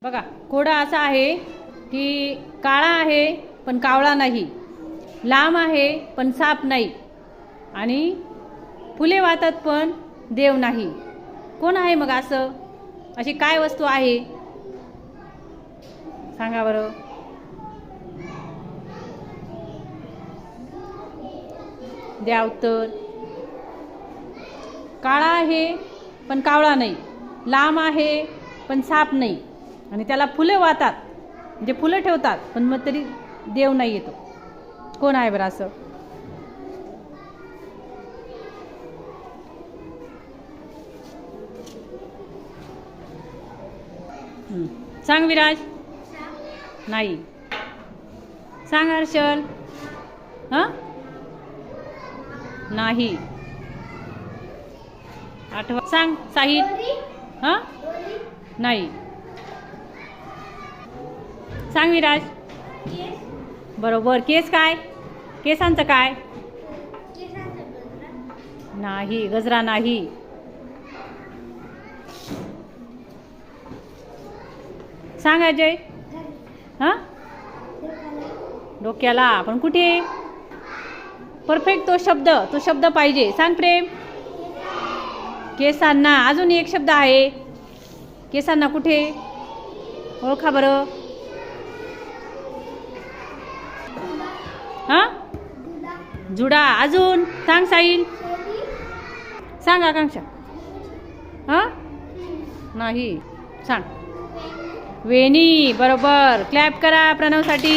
बघा, घोडा असा आहे की काळा आहे पण कावळा नाही, लांब आहे पण साप नाही आणि फुले वाहतात पण देव नाही. कोण आहे मग असं? अशी काय वस्तू आहे सांगा बरं. द्या उत्तर. काळा आहे पण कावळा नाही, लांब आहे पण साप नाही आणि त्याला फुले वाहतात, म्हणजे फुलं ठेवतात पण मग तरी देव नाही येतो. कोण आहे बरं असं? सांग विराज. नाही. सांग हर्षल. हां नाही. आठवा. सांग साहिल. हां नाही. सांग विराज. बरोबर. केस काय? केसांचं काय? नाही, गजरा नाही. सांग अजय. हां डोक्याला. पण कुठे? परफेक्ट तो शब्द पाहिजे. सांग प्रेम. केसांना. अजून एक शब्द आहे. केसांना कुठे? ओळखा बरं. हां जुडा. अजून सांग साहिल. सांग आकांक्षा. हां नाही. सांग वेणी. बरोबर. क्लॅप करा प्रणवसाठी.